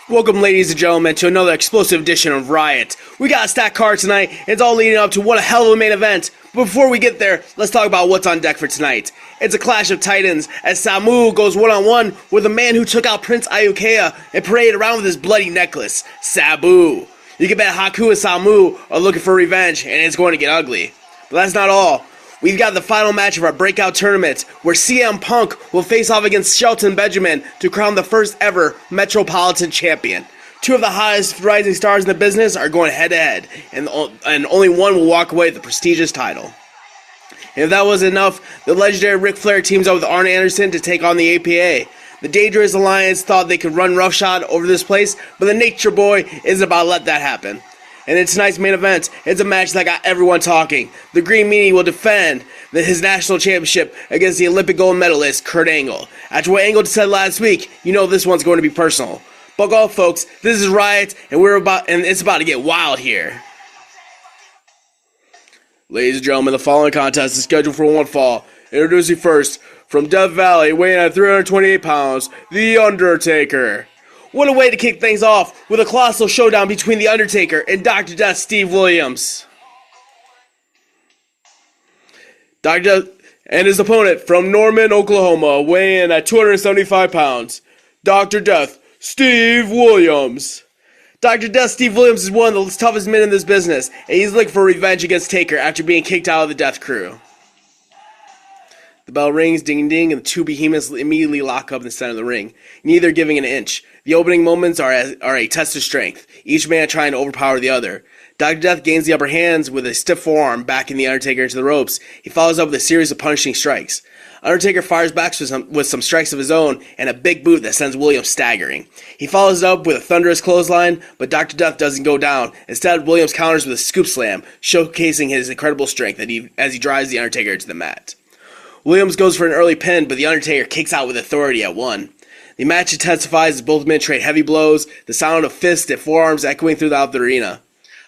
Welcome, ladies and gentlemen, to another explosive edition of Riot. We got a stacked card tonight, and it's all leading up to what a hell of a main event. But before we get there, let's talk about what's on deck for tonight. It's a clash of titans, as Samu goes one-on-one with a man who took out Prince Iaukea and paraded around with his bloody necklace, Sabu. You can bet Haku and Samu are looking for revenge, and it's going to get ugly. But that's not all. We've got the final match of our breakout tournament, where CM Punk will face off against Shelton Benjamin to crown the first ever Metropolitan champion. Two of the hottest rising stars in the business are going head-to-head, and only one will walk away with the prestigious title. And if that wasn't enough, the legendary Ric Flair teams up with Arn Anderson to take on the APA. The Dangerous Alliance thought they could run roughshod over this place, but the Nature Boy isn't about to let that happen. And in tonight's main event, it's a match that got everyone talking. The Green Meanie will defend his national championship against the Olympic gold medalist, Kurt Angle. After what Angle said last week, you know this one's going to be personal. Buckle up, folks. This is Riot, and it's about to get wild here. Ladies and gentlemen, the following contest is scheduled for one fall. Introducing first, from Death Valley, weighing at 328 pounds, The Undertaker. What a way to kick things off with a colossal showdown between The Undertaker and Dr. Death Steve Williams. Dr. Death and his opponent from Norman, Oklahoma, weighing at 275 pounds, Dr. Death Steve Williams. Dr. Death Steve Williams is one of the toughest men in this business, and he's looking for revenge against Taker after being kicked out of the Death Krew. The bell rings, ding ding, and the two behemoths immediately lock up in the center of the ring, neither giving an inch. The opening moments are a test of strength, each man trying to overpower the other. Dr. Death gains the upper hands with a stiff forearm, backing the Undertaker into the ropes. He follows up with a series of punishing strikes. Undertaker fires back with some strikes of his own and a big boot that sends Williams staggering. He follows up with a thunderous clothesline, but Dr. Death doesn't go down. Instead, Williams counters with a scoop slam, showcasing his incredible strength as he drives the Undertaker to the mat. Williams goes for an early pin, but the Undertaker kicks out with authority at one. The match intensifies as both men trade heavy blows, the sound of fists and forearms echoing throughout the arena.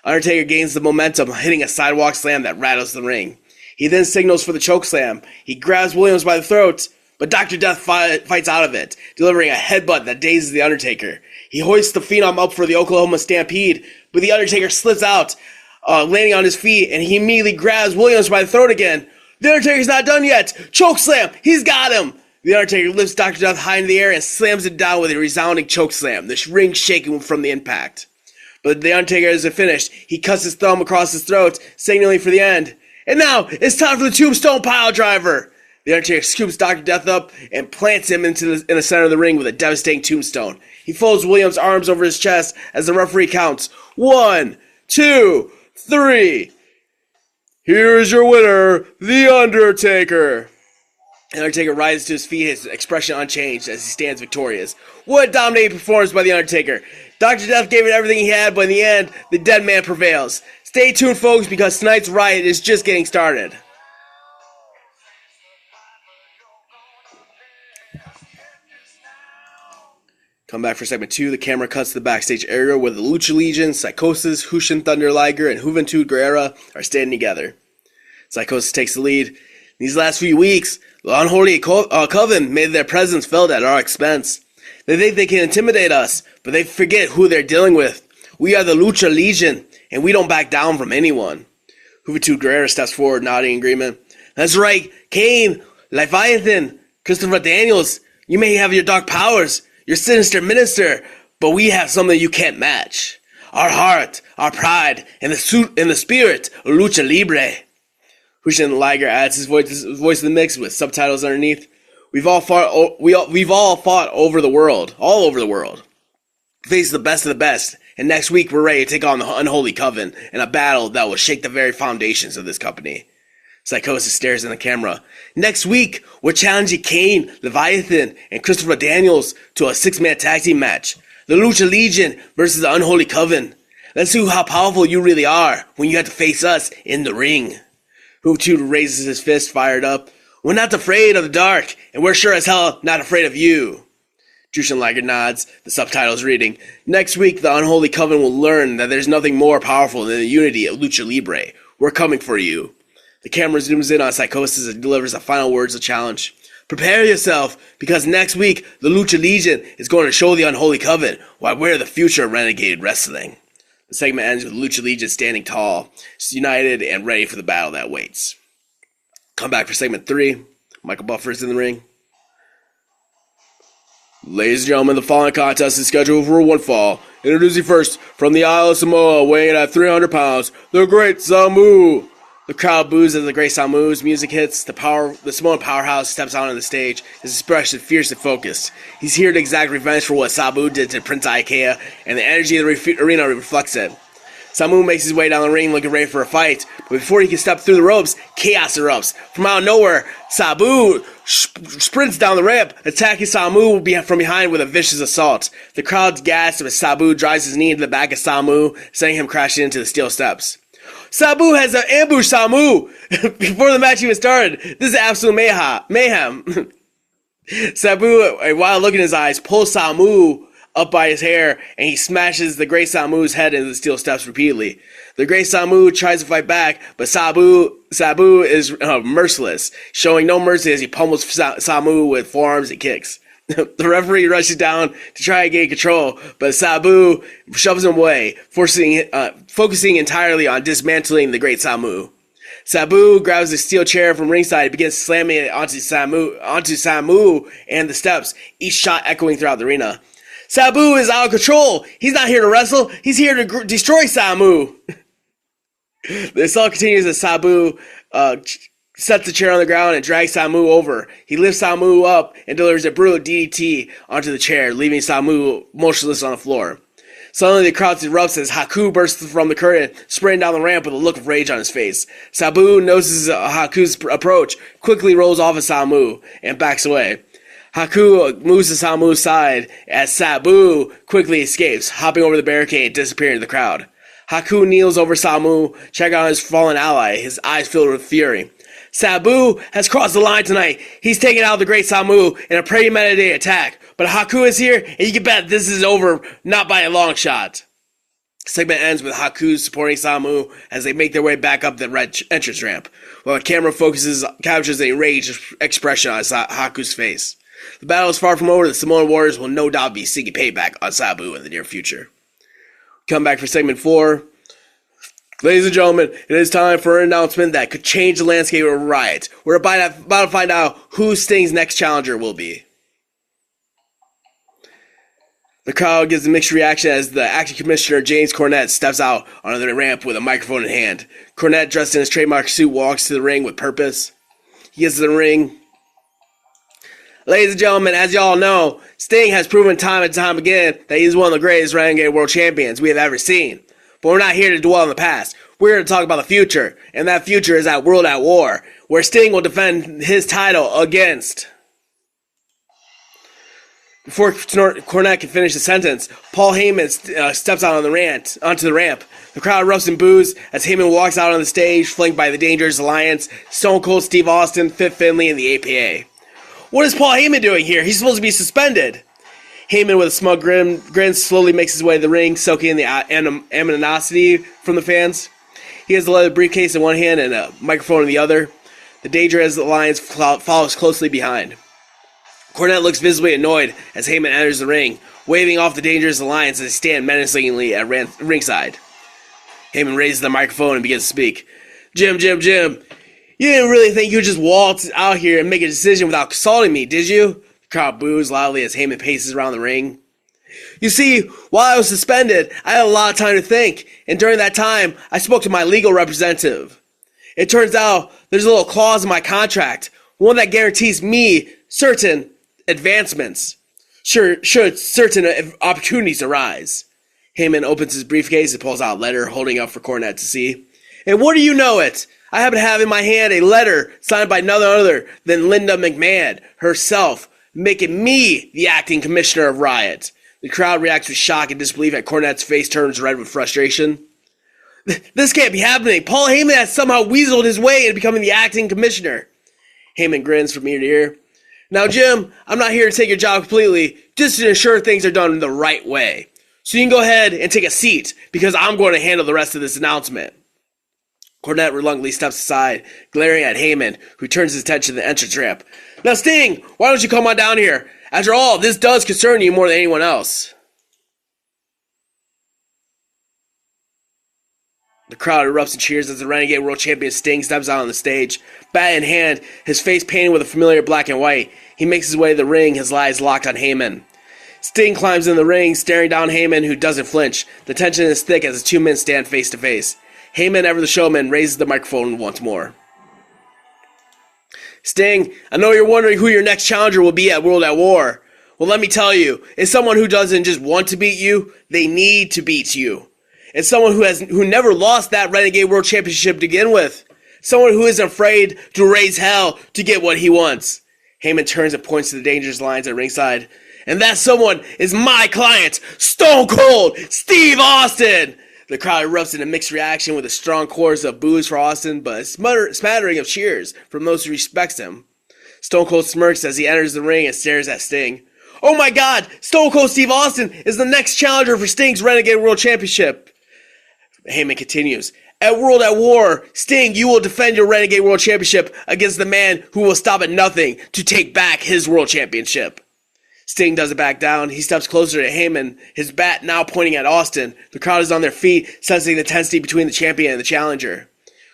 Undertaker gains the momentum, hitting a sidewalk slam that rattles the ring. He then signals for the choke slam. He grabs Williams by the throat, but Dr. Death fights out of it, delivering a headbutt that dazes the Undertaker. He hoists the Phenom up for the Oklahoma Stampede, but the Undertaker slips out, landing on his feet, and he immediately grabs Williams by the throat again. The Undertaker's not done yet. Choke slam. He's got him. The Undertaker lifts Dr. Death high in the air and slams it down with a resounding choke slam, the ring shaking from the impact. But the Undertaker isn't finished. He cuts his thumb across his throat, signaling for the end. And now, it's time for the Tombstone Pile Driver. The Undertaker scoops Dr. Death up and plants him in the center of the ring with a devastating tombstone. He folds Williams' arms over his chest as the referee counts. 1, 2, 3. Here is your winner, The Undertaker. The Undertaker rises to his feet, his expression unchanged as he stands victorious. What a dominating performance by The Undertaker. Dr. Death gave it everything he had, but in the end, the dead man prevails. Stay tuned, folks, because tonight's Riot is just getting started. Come back for segment 2. The camera cuts to the backstage area where the Lucha Legion, Psychosis, Hushin Thunder Liger, and Juventud Guerrera are standing together. Psychosis takes the lead. These last few weeks, the Unholy Coven made their presence felt at our expense. They think they can intimidate us, but they forget who they're dealing with. We are the Lucha Legion, and we don't back down from anyone. Juventud Guerrera steps forward, nodding in agreement. That's right, Kane, Leviathan, Christopher Daniels, you may have your dark powers, your sinister minister, but we have something you can't match. Our heart, our pride, and the spirit of Lucha Libre. Hushin Liger adds his voice to the mix with subtitles underneath. We've all fought over the world, all over the world. Face the best of the best, and next week we're ready to take on the Unholy Coven in a battle that will shake the very foundations of this company. Psychosis stares in the camera. Next week, we're challenging Kane, Leviathan, and Christopher Daniels to a 6-man tag team match. The Lucha Legion versus the Unholy Coven. Let's see how powerful you really are when you have to face us in the ring. Juventud raises his fist, fired up. We're not afraid of the dark, and we're sure as hell not afraid of you. Jushin Liger nods, the subtitles reading. Next week, the Unholy Coven will learn that there's nothing more powerful than the unity of Lucha Libre. We're coming for you. The camera zooms in on Psychosis and delivers the final words of challenge. Prepare yourself, because next week, the Lucha Legion is going to show the Unholy Coven why we're the future of Renegade Wrestling. The segment ends with Lucha Legion standing tall, united, and ready for the battle that waits. Come back for segment 3. Michael Buffer's in the ring. Ladies and gentlemen, the following contest is scheduled for one fall. Introducing first, from the Isle of Samoa, weighing in at 300 pounds, the Great Samu. The crowd boos as the Great Samu's music hits. The Samoan powerhouse steps out on the stage, his expression fierce and focused. He's here to exact revenge for what Sabu did to Prince Iaukea, and the energy of the arena reflects it. Samu makes his way down the ring looking ready for a fight, but before he can step through the ropes, chaos erupts. From out of nowhere, Sabu sprints down the ramp, attacking Samu from behind with a vicious assault. The crowd's gasped as Sabu drives his knee into the back of Samu, sending him crashing into the steel steps. Sabu has ambushed Samu before the match even started. This is absolute mayhem. Sabu, a wild look in his eyes, pulls Samu up by his hair, and he smashes the Great Samu's head into the steel steps repeatedly. The Great Samu tries to fight back, but Sabu is merciless, showing no mercy as he pummels Samu with forearms and kicks. The referee rushes down to try and gain control, but Sabu shoves him away, focusing entirely on dismantling the Great Samu. Sabu grabs a steel chair from ringside and begins slamming it onto Samu and the steps, each shot echoing throughout the arena. Sabu is out of control. He's not here to wrestle. He's here to destroy Samu. The assault continues as Sabu sets the chair on the ground and drags Samu over. He lifts Samu up and delivers a brutal DDT onto the chair, leaving Samu motionless on the floor. Suddenly, the crowd erupts as Haku bursts from the curtain, sprinting down the ramp with a look of rage on his face. Sabu notices Haku's approach, quickly rolls off of Samu, and backs away. Haku moves to Samu's side as Sabu quickly escapes, hopping over the barricade and disappearing in the crowd. Haku kneels over Samu, checking on his fallen ally, his eyes filled with fury. Sabu has crossed the line tonight. He's taken out the Great Samu in a premeditated attack. But Haku is here, and you can bet this is over, not by a long shot. The segment ends with Haku supporting Samu as they make their way back up the red entrance ramp, while the camera captures the enraged expression on Haku's face. The battle is far from over. The Samoan Warriors will no doubt be seeking payback on Sabu in the near future. Come back for segment 4. Ladies and gentlemen, it is time for an announcement that could change the landscape of Riot. We're about to find out who Sting's next challenger will be. The crowd gives a mixed reaction as the acting commissioner, James Cornette, steps out onto the ramp with a microphone in hand. Cornette, dressed in his trademark suit, walks to the ring with purpose. He gets to the ring. Ladies and gentlemen, as you all know, Sting has proven time and time again that he's one of the greatest Renegade World Champions we have ever seen. But we're not here to dwell on the past. We're here to talk about the future, and that future is at World at War, where Sting will defend his title against... Before Cornette can finish the sentence, Paul Heyman steps out onto the ramp. The crowd erupts in boos as Heyman walks out on the stage, flanked by the Dangerous Alliance, Stone Cold Steve Austin, Fit Finlay, and the APA. What is Paul Heyman doing here? He's supposed to be suspended. Heyman, with a smug grin, slowly makes his way to the ring, soaking in the animosity from the fans. He has a leather briefcase in one hand and a microphone in the other. The Dangerous Alliance follows closely behind. Cornette looks visibly annoyed as Heyman enters the ring, waving off the Dangerous Alliance as they stand menacingly at ringside. Heyman raises the microphone and begins to speak. Jim, you didn't really think you could just waltz out here and make a decision without consulting me, did you? The crowd boos loudly as Heyman paces around the ring. You see, while I was suspended, I had a lot of time to think, and during that time, I spoke to my legal representative. It turns out there's a little clause in my contract, one that guarantees me certain advancements, should certain opportunities arise. Heyman opens his briefcase and pulls out a letter, holding up for Cornette to see. And what do you know it? I happen to have in my hand a letter signed by none other than Linda McMahon herself, making me the acting commissioner of Riot. The crowd reacts with shock and disbelief as Cornette's face turns red with frustration. This can't be happening. Paul Heyman has somehow weaseled his way into becoming the acting commissioner. Heyman grins from ear to ear. Now, Jim, I'm not here to take your job completely, just to ensure things are done the right way. So you can go ahead and take a seat, because I'm going to handle the rest of this announcement. Cornette reluctantly steps aside, glaring at Heyman, who turns his attention to the entrance ramp. Now, Sting, why don't you come on down here? After all, this does concern you more than anyone else. The crowd erupts in cheers as the Renegade World Champion Sting steps out on the stage. Bat in hand, his face painted with a familiar black and white, he makes his way to the ring, his eyes locked on Heyman. Sting climbs in the ring, staring down Heyman, who doesn't flinch. The tension is thick as the two men stand face to face. Heyman, ever the showman, raises the microphone once more. Sting, I know you're wondering who your next challenger will be at World at War. Well, let me tell you, it's someone who doesn't just want to beat you, they need to beat you. It's someone who never lost that Renegade World Championship to begin with. Someone who isn't afraid to raise hell to get what he wants. Heyman turns and points to the dangerous lines at ringside. And that someone is my client, Stone Cold Steve Austin! The crowd erupts in a mixed reaction with a strong chorus of boos for Austin, but a smattering of cheers from those who respect him. Stone Cold smirks as he enters the ring and stares at Sting. Oh my god, Stone Cold Steve Austin is the next challenger for Sting's Renegade World Championship. Heyman continues. At World at War, Sting, you will defend your Renegade World Championship against the man who will stop at nothing to take back his World Championship. Sting doesn't back down. He steps closer to Heyman, his bat now pointing at Austin. The crowd is on their feet, sensing the intensity between the champion and the challenger.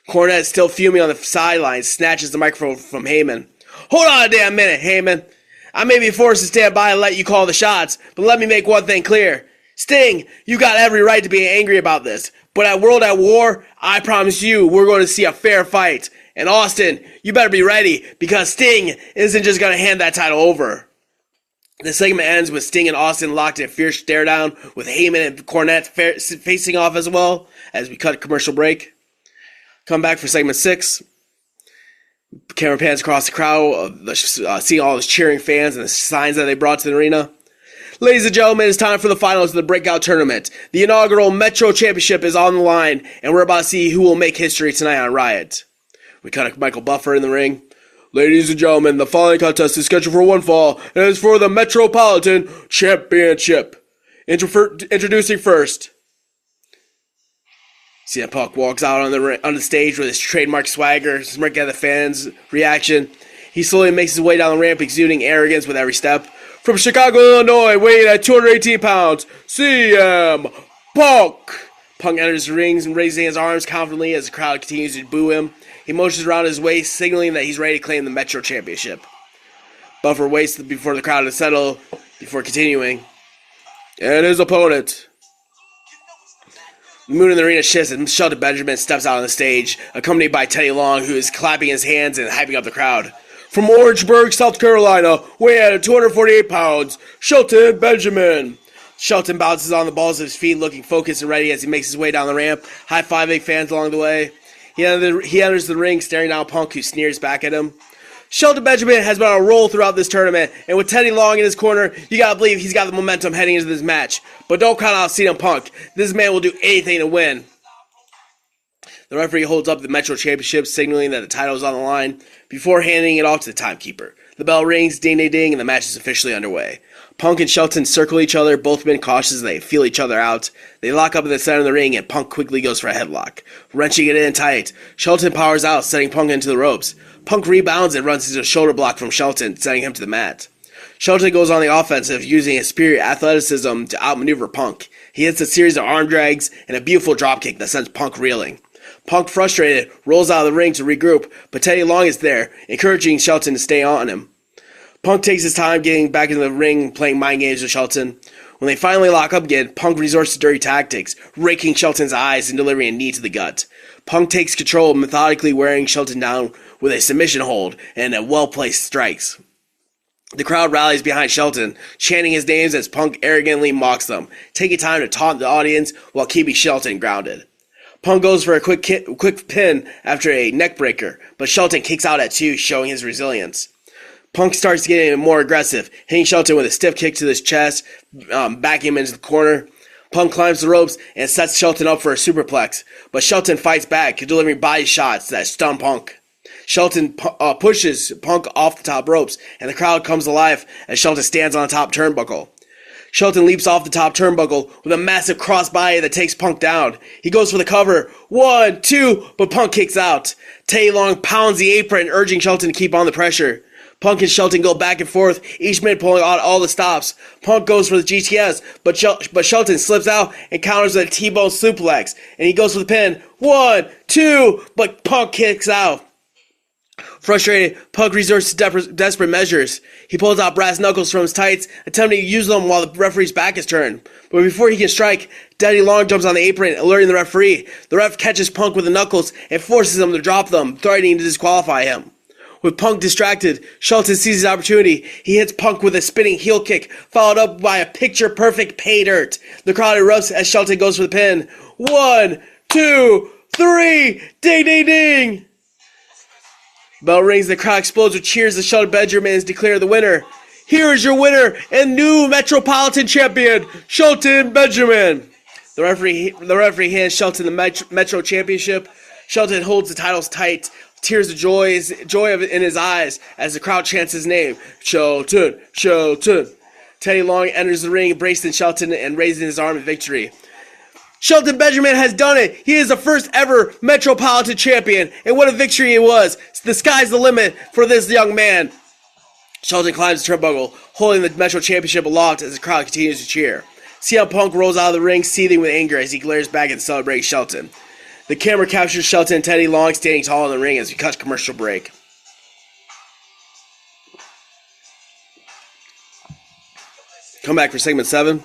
Cornette, still fuming on the sidelines, snatches the microphone from Heyman. Hold on a damn minute, Heyman. I may be forced to stand by and let you call the shots, but let me make one thing clear. Sting, you got every right to be angry about this, but at World at War, I promise you we're going to see a fair fight. And Austin, you better be ready, because Sting isn't just going to hand that title over. The segment ends with Sting and Austin locked in a fierce stare down, with Heyman and Cornette facing off as well, as we cut a commercial break. Come back for segment 6. Camera pans across the crowd, seeing all those cheering fans and the signs that they brought to the arena. Ladies and gentlemen, it's time for the finals of the Breakout Tournament. The inaugural Metro Championship is on the line, and we're about to see who will make history tonight on Riot. We cut a Michael Buffer in the ring. Ladies and gentlemen, the following contest is scheduled for one fall, and is for the Metropolitan Championship. Introducing first. CM Punk walks out on the stage with his trademark swagger, smirking at the fans' reaction. He slowly makes his way down the ramp, exuding arrogance with every step. From Chicago, Illinois, weighing at 218 pounds, CM Punk. Punk enters the rings and raising his arms confidently as the crowd continues to boo him. He motions around his waist, signaling that he's ready to claim the Metro Championship. Buffer waits before the crowd to settle before continuing. And his opponent. The mood in the arena shifts and Shelton Benjamin steps out on the stage, accompanied by Teddy Long, who is clapping his hands and hyping up the crowd. From Orangeburg, South Carolina, weighing at 248 pounds, Shelton Benjamin. Shelton bounces on the balls of his feet, looking focused and ready as he makes his way down the ramp, high-fiving fans along the way. He enters the ring, staring down Punk, who sneers back at him. Shelton Benjamin has been on a roll throughout this tournament, and with Teddy Long in his corner, you gotta believe he's got the momentum heading into this match. But don't count out CM Punk. This man will do anything to win. The referee holds up the Metro Championship, signaling that the title is on the line, before handing it off to the timekeeper. The bell rings, ding ding ding, and the match is officially underway. Punk and Shelton circle each other, both men cautious as they feel each other out. They lock up in the center of the ring, and Punk quickly goes for a headlock. Wrenching it in tight, Shelton powers out, setting Punk into the ropes. Punk rebounds and runs into a shoulder block from Shelton, sending him to the mat. Shelton goes on the offensive, using his superior athleticism to outmaneuver Punk. He hits a series of arm drags and a beautiful dropkick that sends Punk reeling. Punk, frustrated, rolls out of the ring to regroup, but Teddy Long is there, encouraging Shelton to stay on him. Punk takes his time getting back into the ring, playing mind games with Shelton. When they finally lock up again, Punk resorts to dirty tactics, raking Shelton's eyes and delivering a knee to the gut. Punk takes control, methodically wearing Shelton down with a submission hold and a well-placed strikes. The crowd rallies behind Shelton, chanting his names as Punk arrogantly mocks them, taking time to taunt the audience while keeping Shelton grounded. Punk goes for a quick pin after a neckbreaker, but Shelton kicks out at 2, showing his resilience. Punk starts getting more aggressive, hitting Shelton with a stiff kick to his chest, backing him into the corner. Punk climbs the ropes and sets Shelton up for a superplex, but Shelton fights back, delivering body shots that stun Punk. Shelton pushes Punk off the top ropes, and the crowd comes alive as Shelton stands on the top turnbuckle. Shelton leaps off the top turnbuckle with a massive crossbody that takes Punk down. He goes for the cover. 1, 2, but Punk kicks out. Teddy Long pounds the apron, urging Shelton to keep on the pressure. Punk and Shelton go back and forth, each man pulling out all the stops. Punk goes for the GTS, but Shelton slips out and counters with a T-bone suplex, and he goes for the pin. 1, 2, but Punk kicks out. Frustrated, Punk resorts to desperate measures. He pulls out brass knuckles from his tights, attempting to use them while the referee's back is turned. But before he can strike, Teddy Long jumps on the apron, alerting the referee. The ref catches Punk with the knuckles and forces him to drop them, threatening to disqualify him. With Punk distracted, Shelton sees his opportunity. He hits Punk with a spinning heel kick, followed up by a picture-perfect pay dirt. The crowd erupts as Shelton goes for the pin. 1, 2, 3, ding, ding, ding! Bell rings, the crowd explodes with cheers as Shelton Benjamin is declared the winner. Here is your winner and new Metropolitan Champion, Shelton Benjamin. The referee hands Shelton the Metro Championship. Shelton holds the titles tight, tears of joy in his eyes as the crowd chants his name. Shelton, Shelton. Teddy Long enters the ring, embracing Shelton and raising his arm in victory. Shelton Benjamin has done it. He is the first ever Metropolitan Champion, and what a victory it was. The sky's the limit for this young man. Shelton climbs the turnbuckle, holding the Metro Championship aloft as the crowd continues to cheer. CM Punk rolls out of the ring, seething with anger as he glares back at the celebrating Shelton. The camera captures Shelton and Teddy Long standing tall in the ring as we cut commercial break. Come back for segment 7.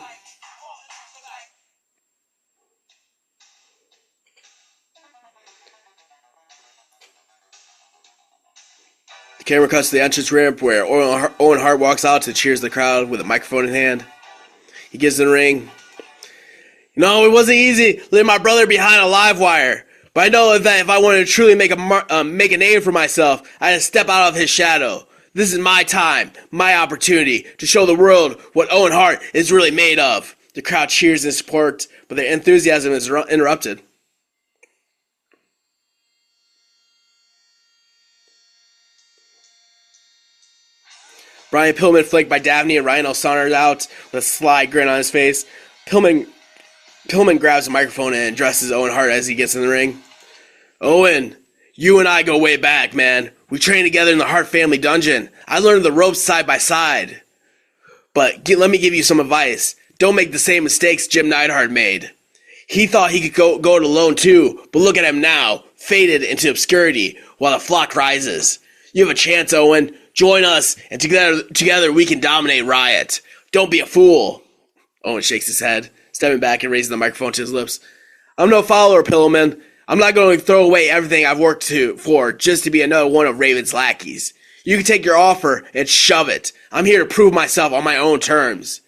The camera cuts to the entrance ramp where Owen Hart walks out to cheers the crowd with a microphone in hand. He gets in the ring. No, it wasn't easy leaving my brother behind a live wire. But I know that if I wanted to truly make a name for myself, I had to step out of his shadow. This is my time, my opportunity to show the world what Owen Hart is really made of. The crowd cheers in support, but their enthusiasm is interrupted. Brian Pillman, flanked by Daphne and Rhino, saunters out with a sly grin on his face. Pillman grabs a microphone and addresses Owen Hart as he gets in the ring. Owen, you and I go way back, man. We trained together in the Hart family dungeon. I learned the ropes side by side. But let me give you some advice. Don't make the same mistakes Jim Neidhart made. He thought he could go it alone too, but look at him now, faded into obscurity while the flock rises. You have a chance, Owen. Join us, and together we can dominate Riot. Don't be a fool. Owen shakes his head, stepping back and raising the microphone to his lips. I'm no follower, Pillman. I'm not going to throw away everything I've worked for just to be another one of Raven's lackeys. You can take your offer and shove it. I'm here to prove myself on my own terms.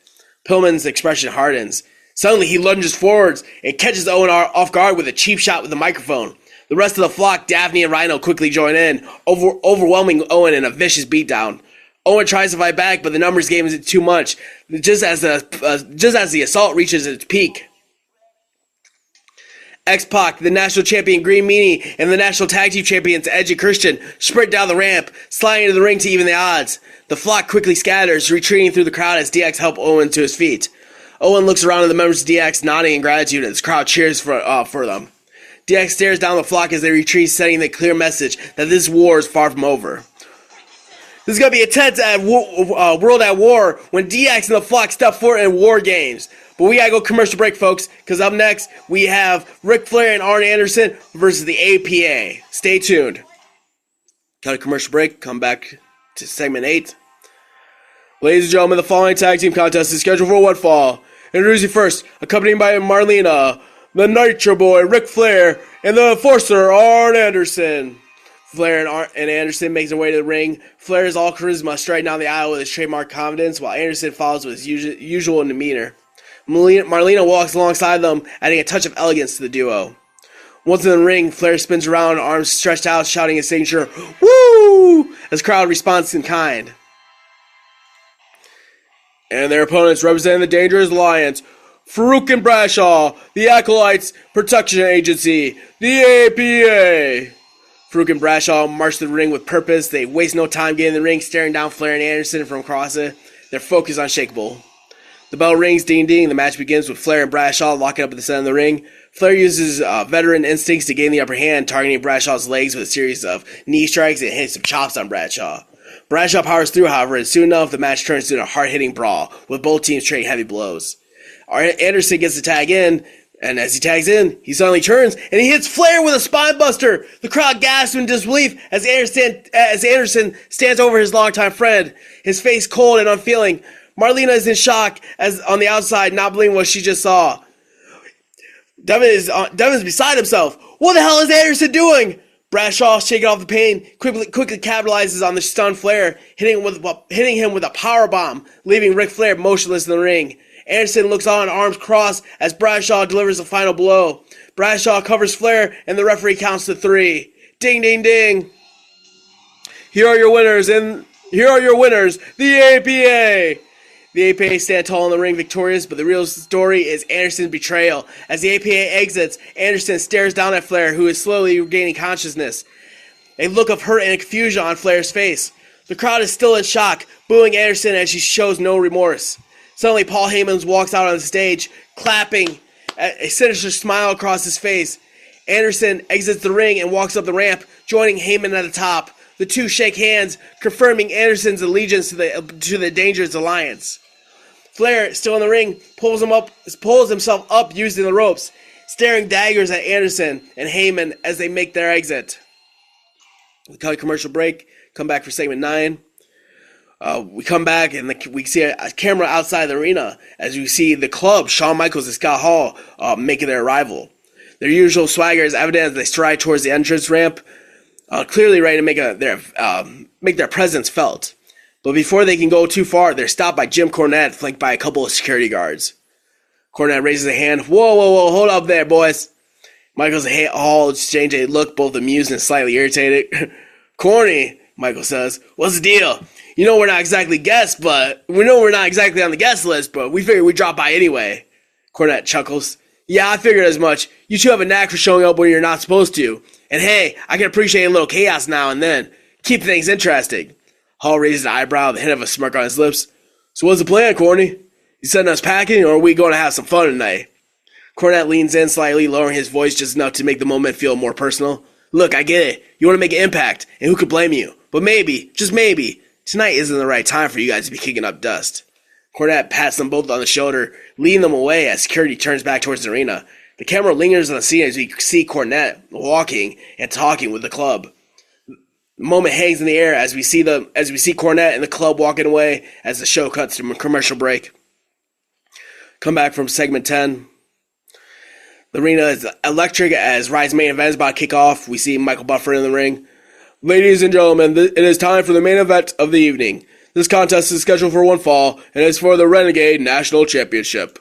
Pillman's expression hardens. Suddenly he lunges forwards and catches Owen off guard with a cheap shot with the microphone. The rest of the flock, Daphne and Rhino, quickly join in, overwhelming Owen in a vicious beatdown. Owen tries to fight back, but the numbers game is too much, just as the assault reaches its peak. X-Pac, the national champion Green Meanie, and the national tag team champions Edge and Christian sprint down the ramp, sliding into the ring to even the odds. The flock quickly scatters, retreating through the crowd as DX help Owen to his feet. Owen looks around at the members of DX, nodding in gratitude as the crowd cheers for them. DX stares down the flock as they retreat, sending the clear message that this war is far from over. This is going to be intense at World at War when DX and the flock step forward in War Games. But we got to go commercial break, folks, because up next we have Ric Flair and Arn Anderson versus the APA. Stay tuned. Cut a commercial break. Come back to segment 8. Ladies and gentlemen, the following tag team contest is scheduled for one fall. Introducing first, accompanied by Marlena, the Nitro Boy, Ric Flair, and the Enforcer, Arn Anderson. Flair and Anderson makes their way to the ring. Flair is all charisma, striding down the aisle with his trademark confidence, while Anderson follows with his usual demeanor. Marlena walks alongside them, adding a touch of elegance to the duo. Once in the ring, Flair spins around, arms stretched out, shouting his signature, "Woo!" as the crowd responds in kind. And their opponents, representing the Dangerous Alliance, Farooq and Bradshaw, the Acolytes Protection Agency, the APA. Farooq and Bradshaw march to the ring with purpose. They waste no time getting in the ring, staring down Flair and Anderson from across it. Their focus unshakable. The bell rings, ding ding. The match begins with Flair and Bradshaw locking up at the center of the ring. Flair uses veteran instincts to gain the upper hand, targeting Bradshaw's legs with a series of knee strikes and hitting some chops on Bradshaw. Bradshaw powers through, however, and soon enough the match turns into a hard-hitting brawl, with both teams trading heavy blows. Anderson gets to tag in, and as he tags in, he suddenly turns, and he hits Flair with a spinebuster. The crowd gasps in disbelief as Anderson stands over his longtime friend, his face cold and unfeeling. Marlena is in shock as on the outside, not believing what she just saw. Devin's beside himself. What the hell is Anderson doing? Bradshaw, shaking off the pain, quickly capitalizes on the stunned Flair, hitting him with a powerbomb, leaving Ric Flair motionless in the ring. Anderson looks on, arms crossed, as Bradshaw delivers the final blow. Bradshaw covers Flair, and the referee counts to 3. Ding, ding, ding. Here are your winners, the APA. The APA stand tall in the ring victorious, but the real story is Anderson's betrayal. As the APA exits, Anderson stares down at Flair, who is slowly regaining consciousness. A look of hurt and confusion on Flair's face. The crowd is still in shock, booing Anderson as he shows no remorse. Suddenly, Paul Heyman walks out on the stage, clapping, a sinister smile across his face. Anderson exits the ring and walks up the ramp, joining Heyman at the top. The two shake hands, confirming Anderson's allegiance to the Dangerous Alliance. Flair, still in the ring, pulls himself up using the ropes, staring daggers at Anderson and Heyman as they make their exit. We cut a commercial break, come back for segment 9. We come back and we see a camera outside the arena as we see the club, Shawn Michaels and Scott Hall, making their arrival. Their usual swagger is evident as they stride towards the entrance ramp, clearly ready to make their presence felt. But before they can go too far, they're stopped by Jim Cornette, flanked by a couple of security guards. Cornette raises a hand. Whoa, hold up there, boys. Michaels and Hall exchange a look, both amused and slightly irritated. Corny, Michael says. What's the deal? You know we're not exactly guests, but we know we're not exactly on the guest list, but we figured we'd drop by anyway. Cornette chuckles. Yeah, I figured as much. You two have a knack for showing up when you're not supposed to. And hey, I can appreciate a little chaos now and then. Keep things interesting. Hall raises an eyebrow, the hint of a smirk on his lips. So what's the plan, Corny? You sending us packing, or are we going to have some fun tonight? Cornette leans in slightly, lowering his voice just enough to make the moment feel more personal. Look, I get it. You want to make an impact, and who could blame you? But maybe, just maybe, tonight isn't the right time for you guys to be kicking up dust. Cornette pats them both on the shoulder, leading them away as security turns back towards the arena. The camera lingers on the scene as we see Cornette walking and talking with the club. The moment hangs in the air as we see Cornette and the club walking away as the show cuts to a commercial break. Come back from segment 10. The arena is electric as Riot's main event is about to kick off. We see Michael Buffer in the ring. Ladies and gentlemen, it is time for the main event of the evening. This contest is scheduled for one fall and is for the Renegade National Championship.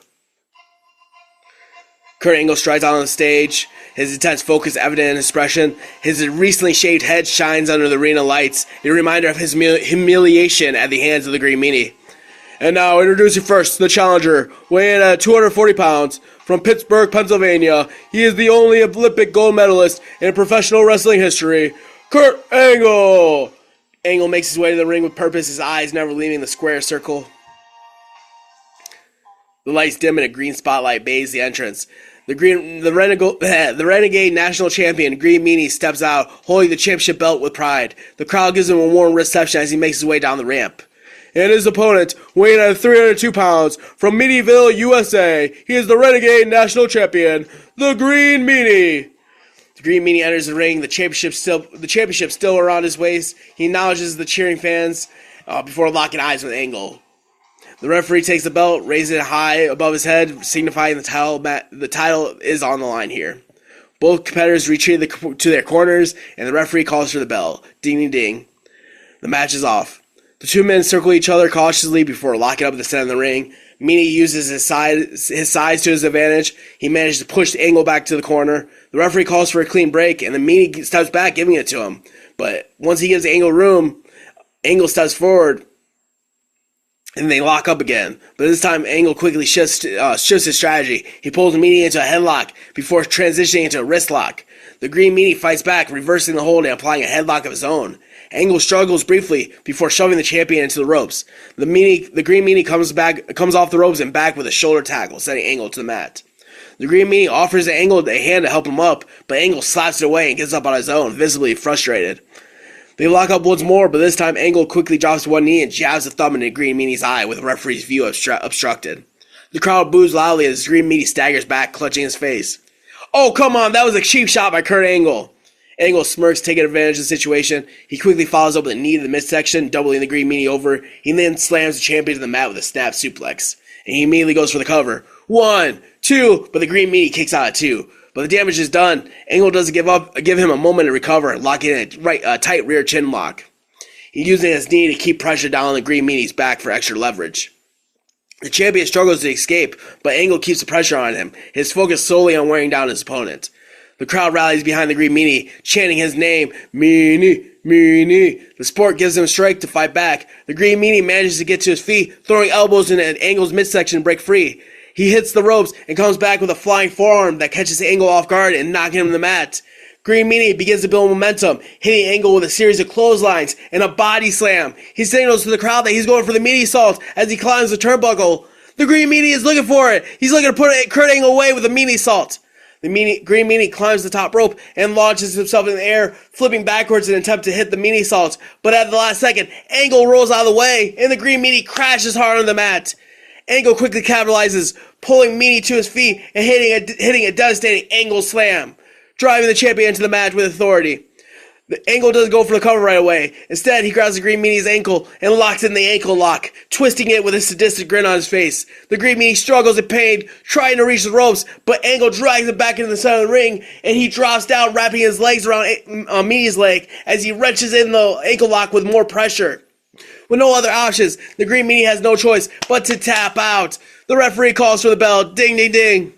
Kurt Angle strides out on the stage, his intense focus evident in his expression. His recently shaved head shines under the arena lights, a reminder of his humiliation at the hands of the Green Meanie. And now, introducing first the challenger, weighing at 240 pounds, from Pittsburgh, Pennsylvania. He is the only Olympic gold medalist in professional wrestling history, Kurt Angle! Angle makes his way to the ring with purpose, his eyes never leaving the square circle. The lights dim and a green spotlight bathes the entrance. The Renegade National Champion, Green Meanie, steps out, holding the championship belt with pride. The crowd gives him a warm reception as he makes his way down the ramp. And his opponent, weighing at 302 pounds, from Meanieville, USA, he is the Renegade National Champion, the Green Meanie. The Green Meanie enters the ring, the championship still around his waist. He acknowledges the cheering fans before locking eyes with Angle. The referee takes the belt, raises it high above his head, signifying the title is on the line here. Both competitors retreat to their corners, and the referee calls for the bell. Ding, ding, ding. The match is off. The two men circle each other cautiously before locking up at the center of the ring. Meanie uses his size to his advantage. He manages to push the Angle back to the corner. The referee calls for a clean break, and the Meanie steps back, giving it to him. But once he gives Angle room, Angle steps forward, and they lock up again. But this time, Angle quickly shifts his strategy. He pulls Meanie into a headlock before transitioning into a wrist lock. The Green Meanie fights back, reversing the hold and applying a headlock of his own. Angle struggles briefly before shoving the champion into the ropes. The Green Meanie comes off the ropes and back with a shoulder tackle, sending Angle to the mat. The Green Meanie offers Angle a hand to help him up, but Angle slaps it away and gets up on his own, visibly frustrated. They lock up once more, but this time Angle quickly drops to one knee and jabs a thumb into Green Meanie's eye with the referee's view obstructed. The crowd boos loudly as Green Meanie staggers back, clutching his face. "Oh, come on, that was a cheap shot by Kurt Angle." Angle smirks, taking advantage of the situation. He quickly follows up with a knee to the midsection, doubling the Green Meanie over. He then slams the champion to the mat with a snap suplex. And he immediately goes for the cover. 1, 2, but the Green Meanie kicks out at 2. But the damage is done. Angle doesn't give him a moment to recover, locking in a tight rear chin lock. He's using his knee to keep pressure down on the Green Meanie's back for extra leverage. The champion struggles to escape, but Angle keeps the pressure on him, his focus solely on wearing down his opponent. The crowd rallies behind the Green Meanie, chanting his name, Meanie, Meanie. The sport gives him strength to fight back. The Green Meanie manages to get to his feet, throwing elbows into Angle's midsection to break free. He hits the ropes and comes back with a flying forearm that catches Angle off guard and knocking him to the mat. Green Meanie begins to build momentum, hitting Angle with a series of clotheslines and a body slam. He signals to the crowd that he's going for the Meanie Salt as he climbs the turnbuckle. The Green Meanie is looking for it. He's looking to put Kurt Angle away with a Meanie Salt. The Green Meanie climbs the top rope and launches himself in the air, flipping backwards in an attempt to hit the Meanie Salt. But at the last second, Angle rolls out of the way, and the Green Meanie crashes hard on the mat. Angle quickly capitalizes, pulling Meanie to his feet and hitting a devastating Angle slam, driving the champion into the match with authority. The Angle doesn't go for the cover right away. Instead, he grabs the Green Meanie's ankle and locks in the ankle lock, twisting it with a sadistic grin on his face. The Green Meanie struggles in pain, trying to reach the ropes, but Angle drags him back into the center of the ring, and he drops down, wrapping his legs around Meanie's leg as he wrenches in the ankle lock with more pressure. With no other options, the Green Meanie has no choice but to tap out. The referee calls for the bell. Ding, ding, ding.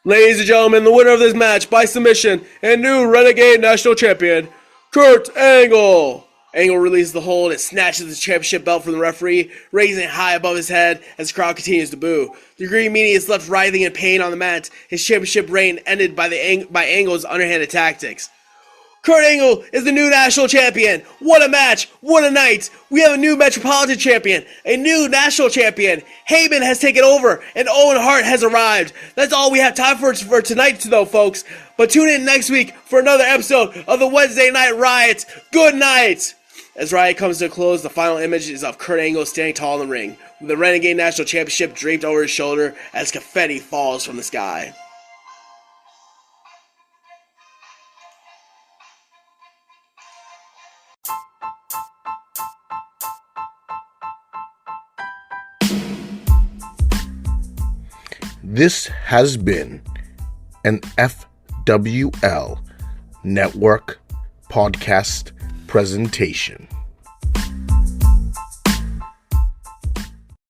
Ladies and gentlemen, the winner of this match by submission and new Renegade National Champion, Kurt Angle. Angle releases the hold and snatches the championship belt from the referee, raising it high above his head as the crowd continues to boo. The Green Meanie is left writhing in pain on the mat. His championship reign ended by Angle's underhanded tactics. Kurt Angle is the new national champion. What a match. What a night. We have a new Metropolitan champion, a new national champion. Heyman has taken over, and Owen Hart has arrived. That's all we have time for tonight, though, folks. But tune in next week for another episode of the Wednesday Night Riot. Good night. As Riot comes to a close, the final image is of Kurt Angle standing tall in the ring, with the Renegade National Championship draped over his shoulder as confetti falls from the sky. This has been an FWL Network podcast presentation.